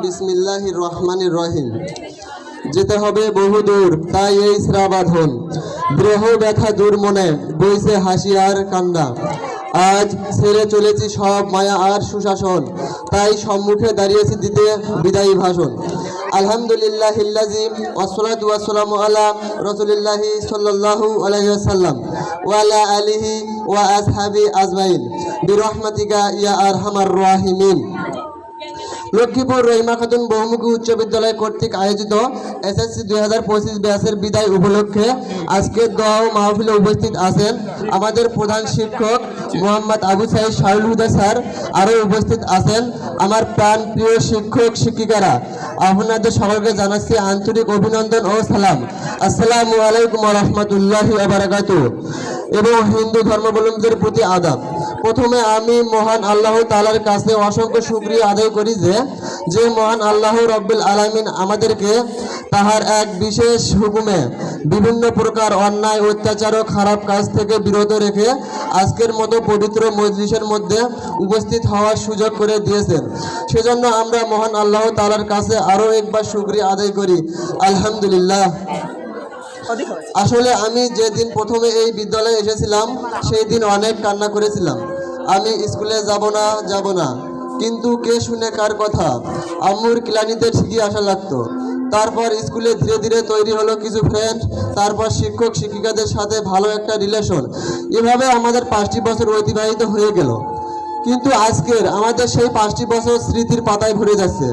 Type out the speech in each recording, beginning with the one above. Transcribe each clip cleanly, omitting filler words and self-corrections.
বিসমিল্লাহির রহমানির রহিম। যেতে হবে বহুদূর, তাই এই শ্রাবাধন, দেহ ব্যথা দূর মনে, বইছে হাসি আর কান্না। আজ ছেড়ে চলেছি সব মায়া আর সুশাসন, তাই সম্মুখে দাঁড়িয়েছি দিতে বিদায়ী ভাষণ। আলহামদুলিল্লাহিল্লাযী ওয়াসসালাতু ওয়াসসালামু আলা রাসূলিল্লাহি সাল্লাল্লাহু আলাইহি ওয়াসাল্লাম ওয়া আলা আলিহি ওয়া আসহাবি আজমাইন বিরহমাতিকা ইয়া আরহামার রাহিমিন। লক্ষ্মীপুর রহিমা খাতুন বহুমুখী উচ্চ বিদ্যালয় কর্তৃক আয়োজিত এসএসসি 2025 ব্যাচের বিদায় উপলক্ষে আজকের দোয়া ও মাহফিলে উপস্থিত আছেন আমাদের প্রধান শিক্ষক মোহাম্মদ আবু সাঈদ শাহুল হুদা স্যার। আরও উপস্থিত আছেন আমার প্রাণ প্রিয় শিক্ষক শিক্ষিকারা। আপনাদের সকলকে জানাচ্ছি আন্তরিক অভিনন্দন ও সালাম। আসসালামু আলাইকুম ওয়া রাহমাতুল্লাহি ওয়া বারাকাতুহু। এবং হিন্দু ধর্মাবলম্বীদের প্রতি আদাব। প্রথমে আমি মহান আল্লাহ তাআলার কাছে অসংখ্য শুকরিয়া আদায় করি যে মহান আল্লাহ রব্বুল আলামিন আমাদেরকে তাহার এক বিশেষ হুকুমে বিভিন্ন প্রকার অন্যায় অত্যাচার ও খারাপ কাজ থেকে বিরত রেখে আজকের মতো পবিত্র মজলিসের মধ্যে উপস্থিত হওয়ার সুযোগ করে দিয়েছেন। সেজন্য আমরা মহান আল্লাহ তাআলার কাছে আরও একবার শুকরিয়া আদায় করি, আলহামদুলিল্লাহ। আসলে আমি যেদিন প্রথমে এই বিদ্যালয়ে এসেছিলাম সেই দিন অনেক কান্না করেছিলাম। আমি স্কুলে যাব না, কিন্তু কে শুনে কার কথা। আম্মুর ক্লানিতে ঠিকই আসা লাগতো। তারপর স্কুলে ধীরে ধীরে তৈরি হলো কিছু ফ্রেন্ড, তারপর শিক্ষক শিক্ষিকাদের সাথে ভালো একটা রিলেশন। এভাবে আমাদের 5টি বছর অতিবাহিত হয়ে গেল, কিন্তু আজকের আমাদের সেই 5টি বছর স্মৃতির পাতায় ভরে যাচ্ছে।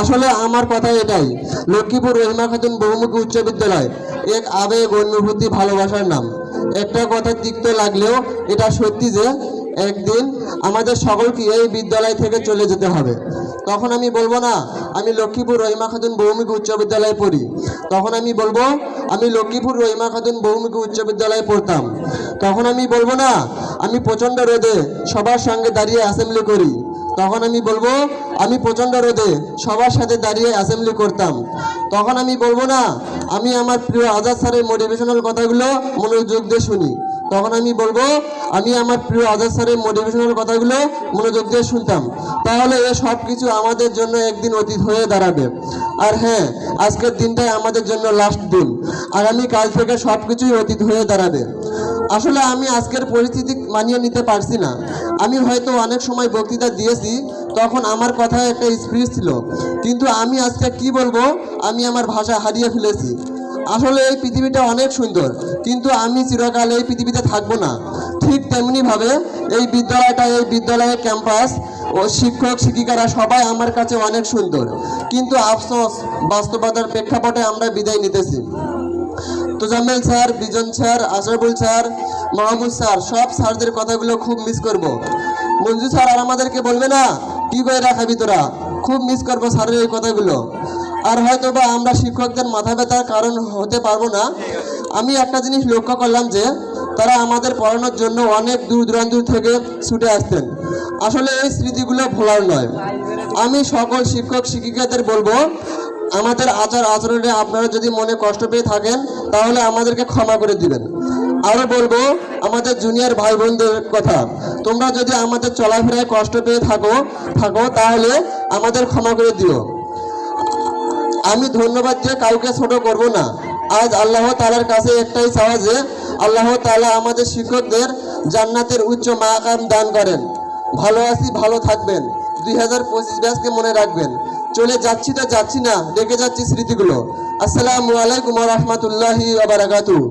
আসলে আমার কথা এটাই, লক্ষ্মীপুর রহিমা খাতুন বহুমুখী উচ্চ বিদ্যালয় এক আবেগ অনুভূতি ভালোবাসার নাম। একটা কথা তিক্ত লাগলেও এটা সত্যি যে একদিন আমাদের সকলকে এই বিদ্যালয় থেকে চলে যেতে হবে। তখন আমি বলবো না আমি লক্ষ্মীপুর রহিমা খাতুন বহুমুখী উচ্চ বিদ্যালয়ে পড়ি, তখন আমি বলবো আমি লক্ষ্মীপুর রহিমা খাতুন বহুমুখী উচ্চ বিদ্যালয়ে পড়তাম। তখন আমি বলবো না আমি প্রচণ্ড রোদে সবার সঙ্গে দাঁড়িয়ে অ্যাসেম্বলি করি, তখন আমি বলবো আমি প্রচণ্ড রোদে সবার সাথে দাঁড়িয়ে অ্যাসেম্বলি করতাম। তখন আমি বলবো না আমি আমার প্রিয় আজাদ স্যারের মোটিভেশনাল কথাগুলো মনোযোগ দিয়ে শুনি, তখন আমি বলবো আমি আমার প্রিয় আজাদ স্যারের মোটিভেশনাল কথাগুলো মনোযোগ দিয়ে শুনতাম। তাহলে এ সব কিছু আমাদের জন্য একদিন অতীত হয়ে দাঁড়াবে। আর হ্যাঁ, আজকের দিনটাই আমাদের জন্য লাস্ট দিন, আগামী কাল থেকে সব কিছুই অতীত হয়ে দাঁড়াবে। আসলে আমি আজকের পরিস্থিতি মানিয়ে নিতে পারছি না। আমি হয়তো অনেক সময় বক্তৃতা দিয়েছি, তখন আমার কথায় একটা স্পিরিট ছিল, কিন্তু আমি আজকে কি বলবো আমি আমার ভাষা হারিয়ে ফেলেছি। আসলে এই পৃথিবীটা অনেক সুন্দর, কিন্তু আমি চিরকাল এই পৃথিবীতে থাকবো না। ঠিক তেমনিভাবে এই বিদ্যালয়ের ক্যাম্পাস ও শিক্ষক শিক্ষিকারা সবাই আমার কাছে অনেক সুন্দর, কিন্তু আফসোস বাস্তবতার প্রেক্ষাপটে আমরা বিদায় নিতেছি। Tozammel sir, Bijon sir, Ashraful sir, Mahmud sir, সব স্যারদের কথাগুলো খুব মিস করব। মঞ্জু স্যার আর আমাদেরকে বলবে না কি করে রাখাবি তোরা, খুব মিস করবো স্যারের এই কথাগুলো। আর হয়তো বা আমরা শিক্ষকদের মাথা ব্যথার কারণ হতে পারবো না। আমি একটা জিনিস লক্ষ্য করলাম যে তারা আমাদের পড়ানোর জন্য অনেক দূর দূরান্ত থেকে ছুটে আসতেন। আসলে এই স্মৃতিগুলো ভোলার নয়। আমি সকল শিক্ষক শিক্ষিকাদের বলবো আমাদের আচার আচরণে আপনারা যদি মনে কষ্ট পেয়ে থাকেন তাহলে আমাদেরকে ক্ষমা করে দিবেন। আরও বলবো আমাদের জুনিয়র ভাই বোনদের কথা, তোমরা যদি আমাদের চলাফেরায় কষ্ট পেয়ে থাকো তাহলে আমাদের ক্ষমা করে দিও। আমি ধন্যবাদ দিয়ে কাউকে ছোট করব না। আজ আল্লাহ তাআলার কাছে একটাই চাওয়া যে আল্লাহ তাআলা আমাদের শিক্ষকদের জান্নাতের উচ্চ মাকাম দান করেন। ভালো আছি, ভালো থাকবেন। 2025 ব্যাচকে মনে রাখবেন। চলে যাচ্ছি তো যাচ্ছি না, রেখে যাচ্ছি স্মৃতিগুলো। আসসালামু আলাইকুম ওয়া রাহমাতুল্লাহি ওয়া বারাকাতুহু।